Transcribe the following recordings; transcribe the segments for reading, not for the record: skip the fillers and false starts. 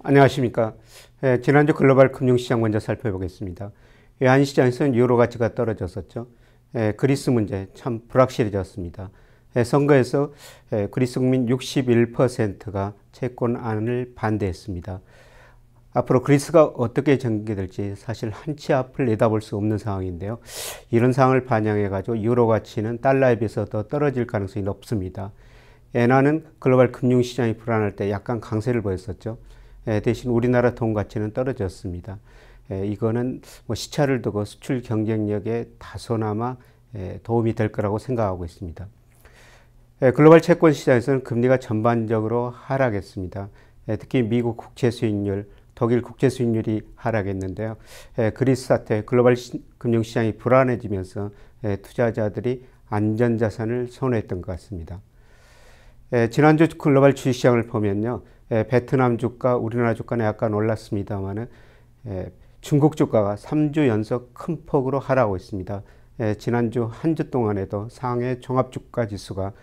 안녕하십니까. 지난주 글로벌 금융시장 먼저 살펴보겠습니다. 한시장에서는 유로 가치가 떨어졌었죠. 그리스 문제 참 불확실해졌습니다. 선거에서 그리스 국민 61%가 채권안을 반대했습니다. 앞으로 그리스가 어떻게 전개될지 사실 한치 앞을 내다볼 수 없는 상황인데요. 이런 상황을 반영해가지고 유로 가치는 달러에 비해서 더 떨어질 가능성이 높습니다. 엔화는 글로벌 금융시장이 불안할 때 약간 강세를 보였었죠. 대신 우리나라 돈 가치는 떨어졌습니다. 이거는 뭐 시차를 두고 수출 경쟁력에 다소나마 도움이 될 거라고 생각하고 있습니다. 글로벌 채권 시장에서는 금리가 전반적으로 하락했습니다. 특히 미국 국채 수익률, 독일 국채 수익률이 하락했는데요. 그리스 사태, 글로벌 금융시장이 불안해지면서 투자자들이 안전자산을 선호했던 것 같습니다. 지난주 글로벌 주식시장을 보면요. 베트남 주가, 우리나라 주가는 약간 올랐습니다만 중국 주가가 3주 연속 큰 폭으로 하락하고 있습니다. 지난주 한 주 동안에도 상해 종합주가 지수가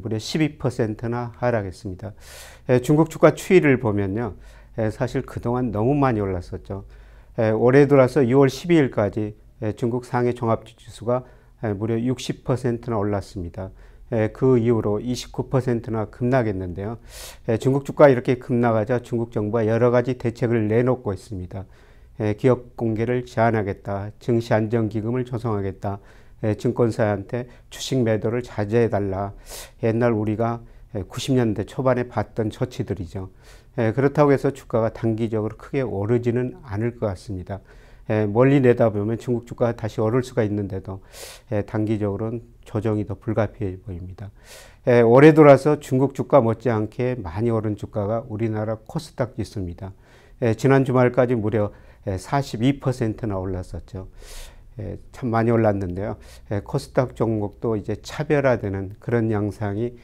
무려 12%나 하락했습니다. 중국 주가 추이를 보면요. 사실 그동안 너무 많이 올랐었죠. 올해 들어서 6월 12일까지 중국 상해 종합지수가 무려 60%나 올랐습니다. 그 이후로 29%나 급락했는데요. 중국 주가 이렇게 급락하자 중국 정부가 여러 가지 대책을 내놓고 있습니다. 기업 공개를 제한하겠다, 증시 안정기금을 조성하겠다, 증권사한테 주식 매도를 자제해달라. 옛날 우리가 90년대 초반에 봤던 조치들이죠. 그렇다고 해서 주가가 단기적으로 크게 오르지는 않을 것 같습니다. 멀리 내다보면 중국 주가가 다시 오를 수가 있는데도 단기적으로는 조정이 더 불가피해 보입니다. 올해 들어서 중국 주가 못지않게 많이 오른 주가가 우리나라 코스닥 지수입니다. 지난 주말까지 무려 42%나 올랐었죠. 참 많이 올랐는데요. 코스닥 종목도 이제 차별화되는 그런 양상이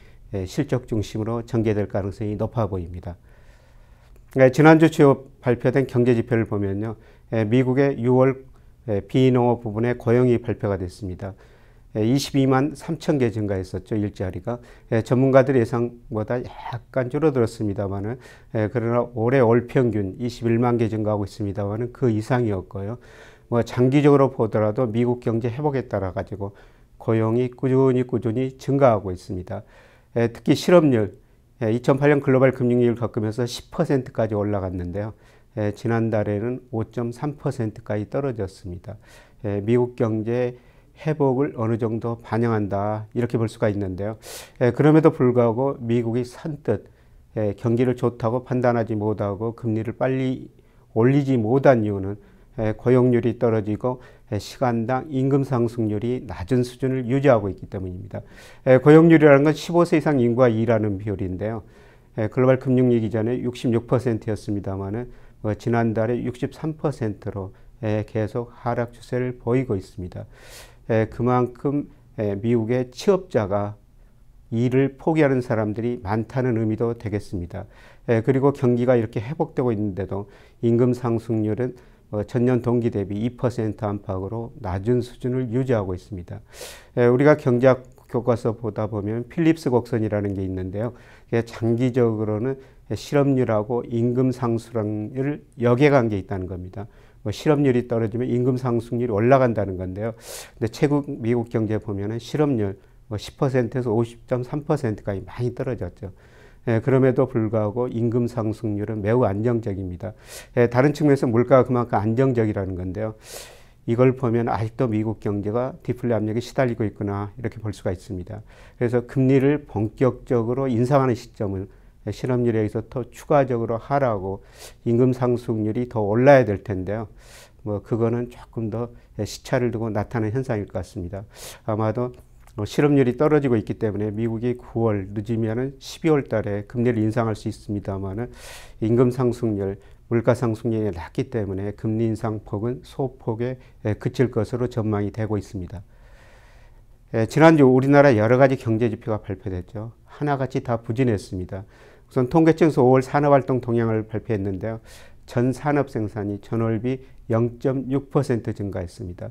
실적 중심으로 전개될 가능성이 높아 보입니다. 지난주 주요 발표된 경제 지표를 보면요. 미국의 6월 비농업 부분의 고용이 발표가 됐습니다. 22만 3천 개 증가했었죠. 일자리가. 전문가들의 예상보다 약간 줄어들었습니다만은 그러나 올해 월 평균 21만 개 증가하고 있습니다만은 그 이상이었고요. 뭐 장기적으로 보더라도 미국 경제 회복에 따라 가지고 고용이 꾸준히 증가하고 있습니다. 특히 실업률 2008년 글로벌 금융위기를 겪으면서 10%까지 올라갔는데요. 지난달에는 5.3%까지 떨어졌습니다. 미국 경제 회복을 어느 정도 반영한다 이렇게 볼 수가 있는데요. 그럼에도 불구하고 미국이 선뜻 경기를 좋다고 판단하지 못하고 금리를 빨리 올리지 못한 이유는 고용률이 떨어지고 시간당 임금 상승률이 낮은 수준을 유지하고 있기 때문입니다. 고용률이라는 건 15세 이상 인구가 일하는 비율인데요. 글로벌 금융위기 전에 66%였습니다만은 지난달에 63%로 계속 하락 추세를 보이고 있습니다. 그만큼 미국의 취업자가 일을 포기하는 사람들이 많다는 의미도 되겠습니다. 그리고 경기가 이렇게 회복되고 있는데도 임금 상승률은 전년 동기 대비 2% 안팎으로 낮은 수준을 유지하고 있습니다. 우리가 경제학 교과서 보다 보면 필립스 곡선이라는 게 있는데요. 장기적으로는 실업률하고 임금 상승률을 역액한 게 있다는 겁니다. 실업률이 떨어지면 임금 상승률이 올라간다는 건데요. 근데 최근 미국 경제 보면은 실업률 10%에서 50.3%까지 많이 떨어졌죠. 그럼에도 불구하고 임금 상승률은 매우 안정적입니다. 다른 측면에서 물가가 그만큼 안정적이라는 건데요. 이걸 보면 아직도 미국 경제가 디플레 압력에 시달리고 있구나 이렇게 볼 수가 있습니다. 그래서 금리를 본격적으로 인상하는 시점을 실업률에 의해서 더 추가적으로 하락하고 임금 상승률이 더 올라야 될 텐데요. 뭐 그거는 조금 더 시차를 두고 나타나는 현상일 것 같습니다. 아마도 실업률이 떨어지고 있기 때문에 미국이 9월 늦으면은 12월 달에 금리를 인상할 수 있습니다만은 임금 상승률, 물가 상승률이 낮기 때문에 금리 인상 폭은 소폭에 그칠 것으로 전망이 되고 있습니다. 지난주 우리나라 여러 가지 경제 지표가 발표됐죠. 하나같이 다 부진했습니다. 우선 통계청에서 5월 산업활동 동향을 발표했는데요. 전 산업 생산이 전월비 0.6% 증가했습니다.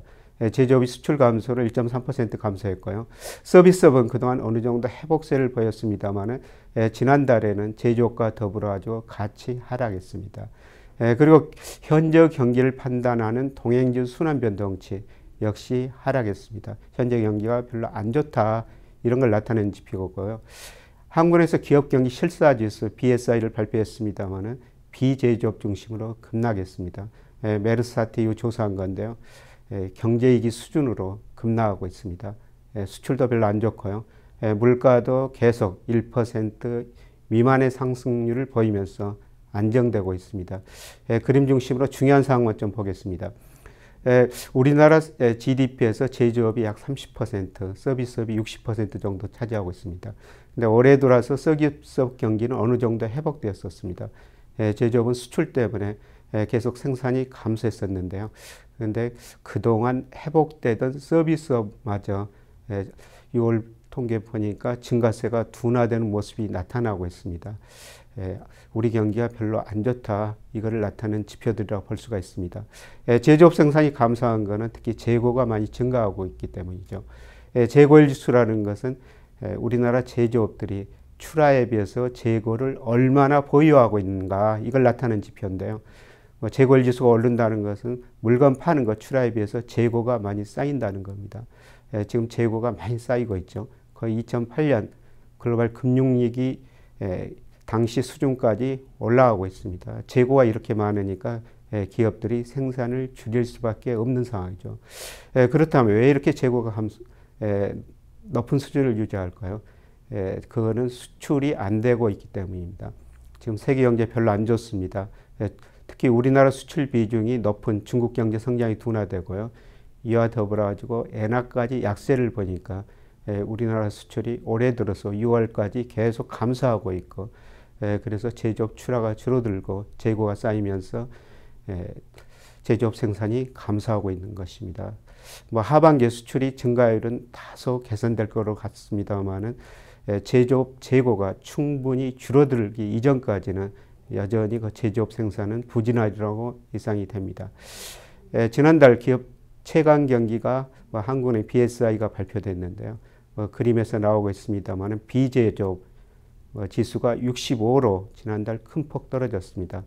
제조업이 수출 감소를 1.3% 감소했고요. 서비스업은 그동안 어느 정도 회복세를 보였습니다만 지난달에는 제조업과 더불어 아주 같이 하락했습니다. 그리고 현재 경기를 판단하는 동행지수 순환변동치 역시 하락했습니다. 현재 경기가 별로 안 좋다 이런 걸 나타내는 지표고요. 한국에서 기업경기 실사지수 BSI를 발표했습니다만 비제조업 중심으로 급락했습니다. 메르스 사태 이후 조사한 건데요. 경제위기 수준으로 급락하고 있습니다. 수출도 별로 안 좋고요. 물가도 계속 1% 미만의 상승률을 보이면서 안정되고 있습니다. 그림 중심으로 중요한 사항만 좀 보겠습니다. 우리나라 GDP에서 제조업이 약 30%, 서비스업이 60% 정도 차지하고 있습니다. 근데 올해 들어서 서비스업 경기는 어느 정도 회복되었었습니다. 제조업은 수출 때문에 계속 생산이 감소했었는데요. 그런데 그동안 회복되던 서비스업마저 6월 통계 보니까 증가세가 둔화되는 모습이 나타나고 있습니다. 우리 경기가 별로 안 좋다 이거를 나타내는 지표들이라고 볼 수가 있습니다. 제조업 생산이 감소한 것은 특히 재고가 많이 증가하고 있기 때문이죠. 재고일 지수라는 것은 우리나라 제조업들이 출하에 비해서 재고를 얼마나 보유하고 있는가 이걸 나타내는 지표인데요. 재고일 지수가 오른다는 것은 물건 파는 것 출하에 비해서 재고가 많이 쌓인다는 겁니다. 지금 재고가 많이 쌓이고 있죠. 거의 2008년 글로벌 금융위기 당시 수준까지 올라가고 있습니다. 재고가 이렇게 많으니까 기업들이 생산을 줄일 수밖에 없는 상황이죠. 그렇다면 왜 이렇게 재고가 높은 수준을 유지할까요? 그거는 수출이 안 되고 있기 때문입니다. 지금 세계 경제 별로 안 좋습니다. 특히 우리나라 수출 비중이 높은 중국 경제 성장이 둔화되고요. 이와 더불어 가지고 엔화까지 약세를 보니까 우리나라 수출이 올해 들어서 6월까지 계속 감소하고 있고 그래서 제조업 출하가 줄어들고 재고가 쌓이면서 제조업 생산이 감소하고 있는 것입니다. 하반기 수출이 증가율은 다소 개선될 것으로 같습니다만은 제조업 재고가 충분히 줄어들기 이전까지는 여전히 그 제조업 생산은 부진하리라고 예상이 됩니다. 지난달 기업 체감 경기가 한국의 BSI가 발표됐는데요. 그림에서 나오고 있습니다만 비제조업 지수가 65로 지난달 큰 폭 떨어졌습니다.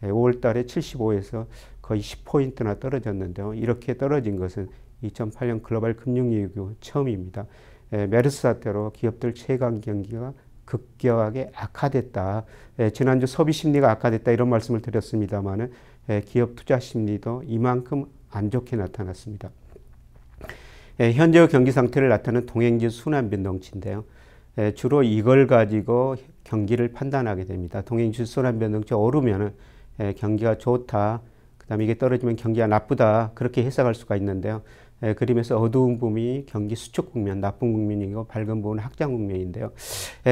5월 달에 75에서 거의 10포인트나 떨어졌는데요. 이렇게 떨어진 것은 2008년 글로벌 금융위기 이후 처음입니다. 메르스 사태로 기업들 체감 경기가 급격하게 악화됐다. 지난주 소비 심리가 악화됐다 이런 말씀을 드렸습니다만 기업 투자 심리도 이만큼 안 좋게 나타났습니다. 현재 경기 상태를 나타내는 동행지수 순환 변동치인데요. 주로 이걸 가지고 경기를 판단하게 됩니다. 동행지수 순환 변동치 오르면 경기가 좋다. 그 다음에 이게 떨어지면 경기가 나쁘다. 그렇게 해석할 수가 있는데요. 그림에서 어두운 부분이 경기 수축 국면, 나쁜 국면이고 밝은 부분은 확장 국면인데요.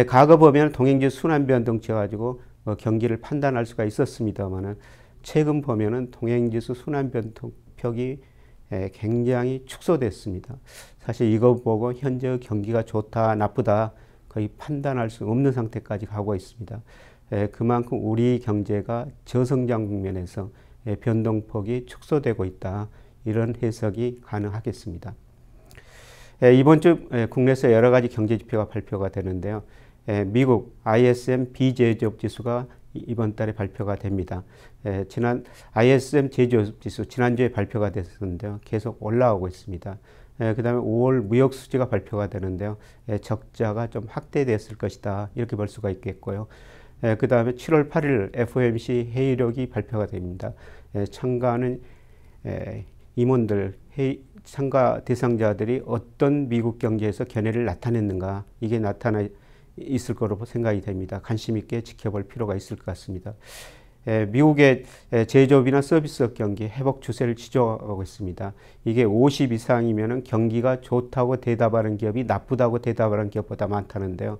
과거 보면 동행지수 순환 변동치 가지고 경기를 판단할 수가 있었습니다만 최근 보면은 동행지수 순환 변동폭이 굉장히 축소됐습니다. 사실 이거 보고 현재 경기가 좋다, 나쁘다 거의 판단할 수 없는 상태까지 가고 있습니다. 그만큼 우리 경제가 저성장 국면에서 변동폭이 축소되고 있다. 이런 해석이 가능하겠습니다. 이번 주 국내에서 여러 가지 경제 지표가 발표가 되는데요. 미국 ISM 비제조업 지수가 이번 달에 발표가 됩니다. 지난 ISM 제조업 지수 지난주에 발표가 됐었는데요. 계속 올라오고 있습니다. 그 다음에 5월 무역 수지가 발표가 되는데요. 적자가 좀 확대됐을 것이다. 이렇게 볼 수가 있겠고요. 그 다음에 7월 8일 FOMC 회의록이 발표가 됩니다. 참가하는 임원들, 참가 대상자들이 어떤 미국 경제에서 견해를 나타냈는가 이게 나타나 있을 거로 생각이 됩니다. 관심 있게 지켜볼 필요가 있을 것 같습니다. 미국의 제조업이나 서비스업 경기 회복 추세를 지속하고 있습니다. 이게 50 이상이면 경기가 좋다고 대답하는 기업이 나쁘다고 대답하는 기업보다 많다는데요.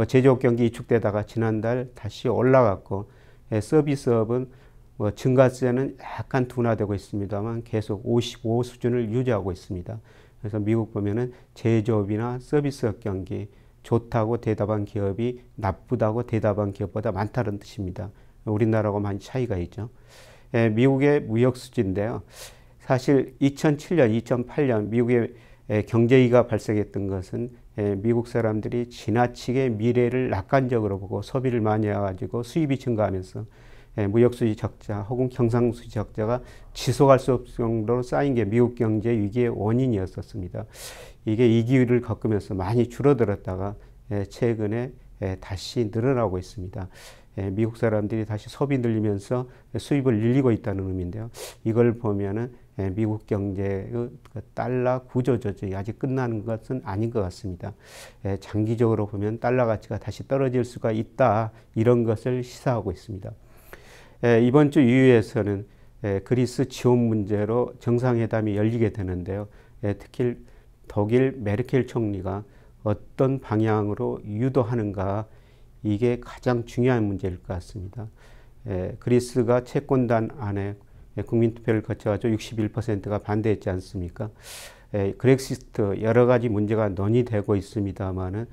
제조업 경기 위축되다가 지난달 다시 올라갔고 서비스업은 증가세는 약간 둔화되고 있습니다만 계속 55 수준을 유지하고 있습니다. 그래서 미국 보면은 제조업이나 서비스업 경기 좋다고 대답한 기업이 나쁘다고 대답한 기업보다 많다는 뜻입니다. 우리나라하고 많이 차이가 있죠. 미국의 무역 수지인데요. 사실 2007년, 2008년 미국의 경제위기가 발생했던 것은 미국 사람들이 지나치게 미래를 낙관적으로 보고 소비를 많이 해가지고 수입이 증가하면서 무역수지 적자 혹은 경상수지 적자가 지속할 수 없을 정도로 쌓인 게 미국 경제 위기의 원인이었었습니다. 이게 이 기회를 겪으면서 많이 줄어들었다가 최근에 다시 늘어나고 있습니다. 미국 사람들이 다시 소비 늘리면서 수입을 늘리고 있다는 의미인데요. 이걸 보면은 미국 경제의 달러 구조 조정이 아직 끝나는 것은 아닌 것 같습니다. 장기적으로 보면 달러 가치가 다시 떨어질 수가 있다, 이런 것을 시사하고 있습니다. 이번 주 EU에서는 그리스 지원 문제로 정상회담이 열리게 되는데요. 특히 독일 메르켈 총리가 어떤 방향으로 유도하는가, 이게 가장 중요한 문제일 것 같습니다. 그리스가 채권단 안에 국민투표를 거쳐가지고 61%가 반대했지 않습니까? 그렉시트 여러 가지 문제가 논의되고 있습니다만은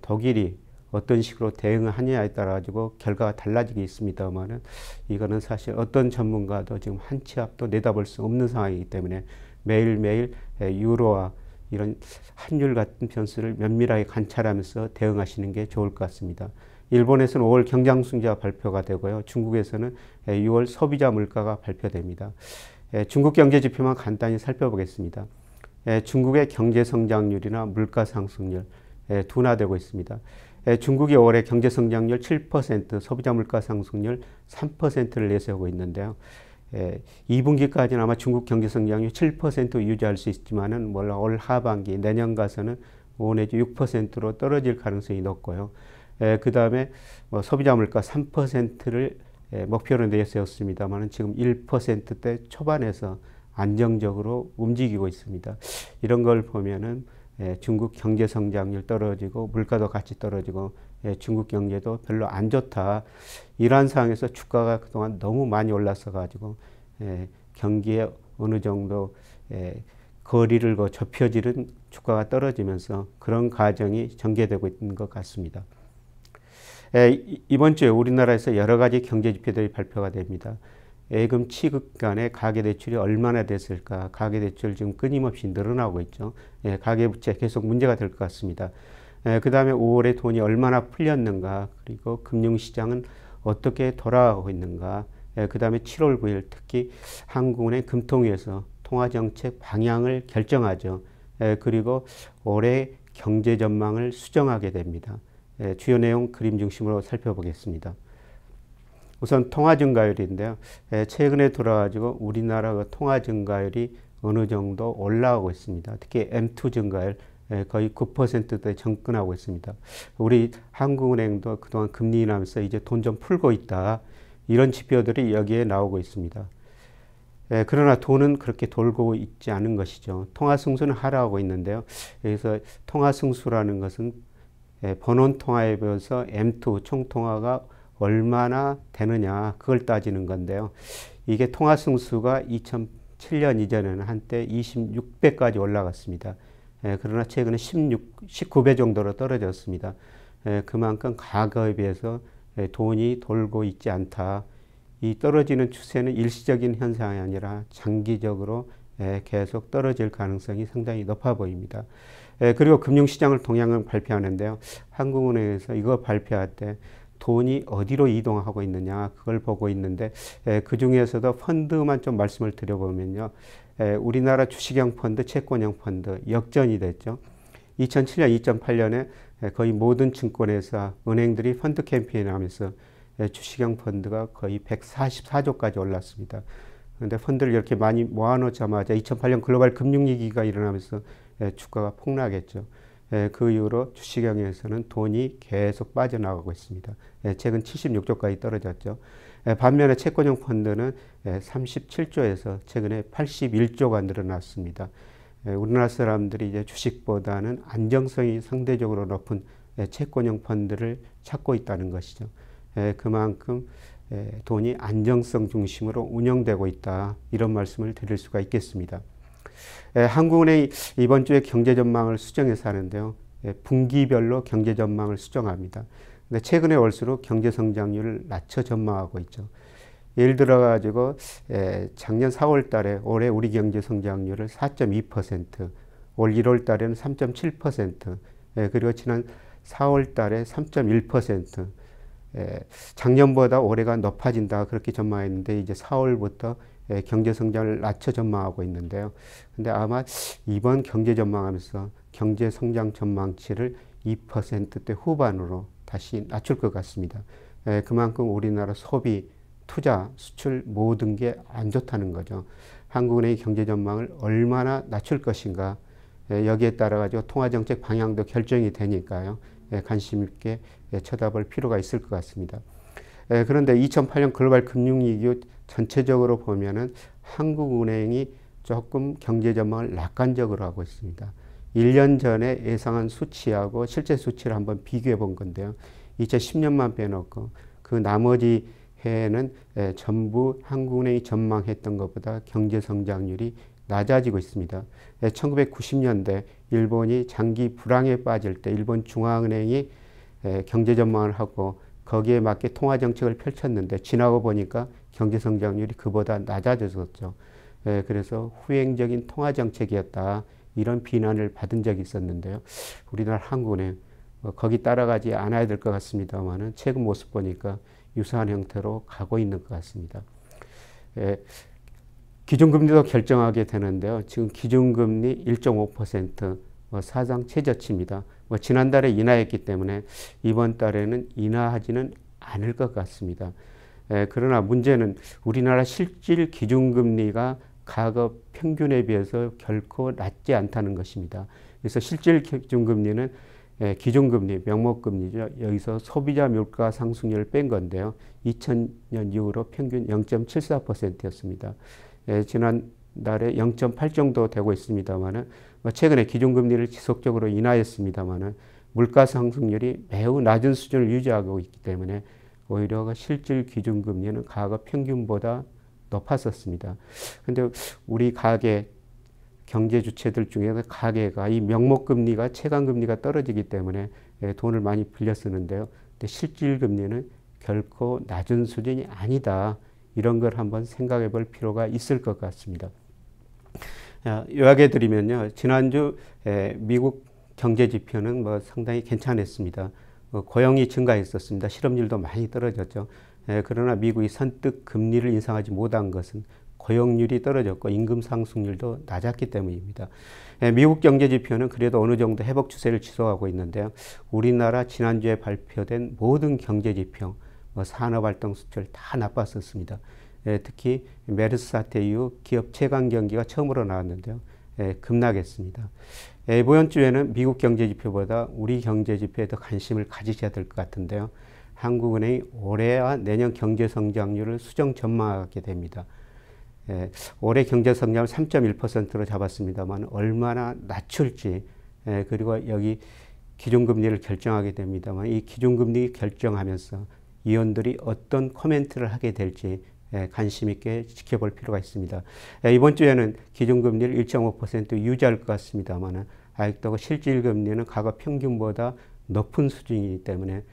독일이 어떤 식으로 대응을 하느냐에 따라 가지고 결과가 달라지게 있습니다만은 이거는 사실 어떤 전문가도 지금 한 치 앞도 내다볼 수 없는 상황이기 때문에 매일매일 유로와 이런 환율 같은 변수를 면밀하게 관찰하면서 대응하시는 게 좋을 것 같습니다. 일본에서는 5월 경장수지가 발표가 되고요. 중국에서는 6월 소비자 물가가 발표됩니다. 중국 경제 지표만 간단히 살펴보겠습니다. 중국의 경제 성장률이나 물가 상승률 둔화되고 있습니다. 중국이 올해 경제 성장률 7%, 소비자 물가 상승률 3%를 내세우고 있는데요. 2분기까지는 아마 중국 경제 성장률 7% 유지할 수 있지만은 올 하반기 내년 가서는 5 내지 6%로 떨어질 가능성이 높고요. 그 다음에 소비자 물가 3%를 목표로 내세웠습니다만은 지금 1%대 초반에서 안정적으로 움직이고 있습니다. 이런 걸 보면은 중국 경제 성장률 떨어지고 물가도 같이 떨어지고 중국 경제도 별로 안 좋다. 이러한 상황에서 주가가 그동안 너무 많이 올라서 가지고 경기에 어느 정도 거리를 좁혀지는 주가가 떨어지면서 그런 과정이 전개되고 있는 것 같습니다. 이번 주에 우리나라에서 여러 가지 경제 지표들이 발표가 됩니다. 예금 취급 간의 가계대출이 얼마나 됐을까? 가계대출 지금 끊임없이 늘어나고 있죠. 가계부채 계속 문제가 될 것 같습니다. 그 다음에 5월에 돈이 얼마나 풀렸는가? 그리고 금융시장은 어떻게 돌아가고 있는가? 그 다음에 7월 9일 특히 한국은행 금통위에서 통화정책 방향을 결정하죠. 그리고 올해 경제 전망을 수정하게 됩니다. 주요 내용 그림 중심으로 살펴보겠습니다. 우선 통화 증가율인데요. 최근에 들어가지고 우리나라 통화 증가율이 어느 정도 올라가고 있습니다. 특히 M2 증가율 거의 9%대 접근하고 있습니다. 우리 한국은행도 그동안 금리 인하하면서 이제 돈 좀 풀고 있다. 이런 지표들이 여기에 나오고 있습니다. 그러나 돈은 그렇게 돌고 있지 않은 것이죠. 통화 승수는 하락하고 있는데요. 여기서 통화 승수라는 것은 번원 통화에 비해서 M2 총 통화가 얼마나 되느냐, 그걸 따지는 건데요. 이게 통화 승수가 2007년 이전에는 한때 26배까지 올라갔습니다. 그러나 최근에 19배 정도로 떨어졌습니다. 그만큼 과거에 비해서 돈이 돌고 있지 않다. 이 떨어지는 추세는 일시적인 현상이 아니라 장기적으로 계속 떨어질 가능성이 상당히 높아 보입니다. 그리고 금융시장을 동향을 발표하는데요. 한국은행에서 이거 발표할 때 돈이 어디로 이동하고 있느냐, 그걸 보고 있는데 그 중에서도 펀드만 좀 말씀을 드려보면요. 우리나라 주식형 펀드, 채권형 펀드 역전이 됐죠. 2007년, 2008년에 거의 모든 증권회사, 은행들이 펀드 캠페인을 하면서 주식형 펀드가 거의 144조까지 올랐습니다. 그런데 펀드를 이렇게 많이 모아놓자마자 2008년 글로벌 금융위기가 일어나면서 주가가 폭락했죠. 그 이후로 주식형에서는 돈이 계속 빠져나가고 있습니다. 최근 76조까지 떨어졌죠. 반면에 채권형 펀드는 37조에서 최근에 81조가 늘어났습니다. 우리나라 사람들이 이제 주식보다는 안정성이 상대적으로 높은 채권형 펀드를 찾고 있다는 것이죠. 그만큼 돈이 안정성 중심으로 운영되고 있다. 이런 말씀을 드릴 수가 있겠습니다. 한국은행이 이번 주에 경제 전망을 수정해서 하는데요. 분기별로 경제 전망을 수정합니다. 근데 최근에 올수록 경제 성장률을 낮춰 전망하고 있죠. 예를 들어 가지고 작년 4월 달에 올해 우리 경제 성장률을 4.2%, 올 1월 달에는 3.7%, 그리고 지난 4월 달에 3.1%, 작년보다 올해가 높아진다 그렇게 전망했는데 이제 4월부터 경제 성장을 낮춰 전망하고 있는데요. 근데 아마 이번 경제 전망하면서 경제 성장 전망치를 2%대 후반으로 다시 낮출 것 같습니다. 그만큼 우리나라 소비, 투자, 수출 모든 게 안 좋다는 거죠. 한국은행의 경제 전망을 얼마나 낮출 것인가, 여기에 따라 가지고 통화정책 방향도 결정이 되니까요. 관심 있게 쳐다볼 필요가 있을 것 같습니다. 그런데 2008년 글로벌 금융위기 전체적으로 보면은 한국은행이 조금 경제 전망을 낙관적으로 하고 있습니다. 1년 전에 예상한 수치하고 실제 수치를 한번 비교해 본 건데요. 2010년만 빼놓고 그 나머지 해에는 전부 한국은행이 전망했던 것보다 경제 성장률이 낮아지고 있습니다. 1990년대 일본이 장기 불황에 빠질 때 일본 중앙은행이 경제 전망을 하고 거기에 맞게 통화 정책을 펼쳤는데 지나고 보니까 경제 성장률이 그보다 낮아졌었죠. 그래서 후행적인 통화 정책이었다. 이런 비난을 받은 적이 있었는데요. 우리나라 한국은행 거기 따라가지 않아야 될 것 같습니다만은 최근 모습 보니까 유사한 형태로 가고 있는 것 같습니다. 기준금리도 결정하게 되는데요. 지금 기준금리 1.5% 사상 최저치입니다. 지난달에 인하했기 때문에 이번 달에는 인하하지는 않을 것 같습니다. 그러나 문제는 우리나라 실질 기준금리가 과거 평균에 비해서 결코 낮지 않다는 것입니다. 그래서 실질 기준금리는 기준금리, 명목금리죠. 여기서 소비자 물가 상승률을 뺀 건데요. 2000년 이후로 평균 0.74%였습니다. 지난달에 0.8 정도 되고 있습니다만은 최근에 기준금리를 지속적으로 인하했습니다만은 물가 상승률이 매우 낮은 수준을 유지하고 있기 때문에 오히려 실질 기준금리는 과거 평균보다 높았었습니다. 근데 우리 가계 경제 주체들 중에서 가계가 이 명목금리가 채권금리가 떨어지기 때문에 돈을 많이 빌려 쓰는데요. 근데 실질 금리는 결코 낮은 수준이 아니다. 이런 걸 한번 생각해 볼 필요가 있을 것 같습니다. 요약해 드리면요. 지난주 미국 경제 지표는 상당히 괜찮았습니다. 고용이 증가했었습니다. 실업률도 많이 떨어졌죠. 그러나 미국이 선뜻 금리를 인상하지 못한 것은 고용률이 떨어졌고 임금 상승률도 낮았기 때문입니다. 미국 경제 지표는 그래도 어느 정도 회복 추세를 지속하고 있는데요. 우리나라 지난주에 발표된 모든 경제 지표, 산업활동 수출 다 나빴었습니다. 특히 메르스 사태 이후 기업 채광 경기가 처음으로 나왔는데요. 급락했습니다. 이번 주에는 미국 경제 지표보다 우리 경제 지표에 더 관심을 가지셔야 될 것 같은데요. 한국은행이 올해와 내년 경제 성장률을 수정 전망하게 됩니다. 올해 경제 성장을 3.1%로 잡았습니다만 얼마나 낮출지, 그리고 여기 기준금리를 결정하게 됩니다만 이 기준금리 결정하면서 위원들이 어떤 코멘트를 하게 될지 관심 있게 지켜볼 필요가 있습니다. 이번 주에는 기준금리를 1.5% 유지할 것 같습니다만 아직도 실질금리는 과거 평균보다 높은 수준이기 때문에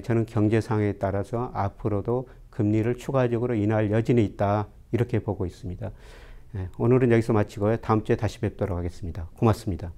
저는 경제 상황에 따라서 앞으로도 금리를 추가적으로 인하할 여지는 있다. 이렇게 보고 있습니다. 오늘은 여기서 마치고요. 다음 주에 다시 뵙도록 하겠습니다. 고맙습니다.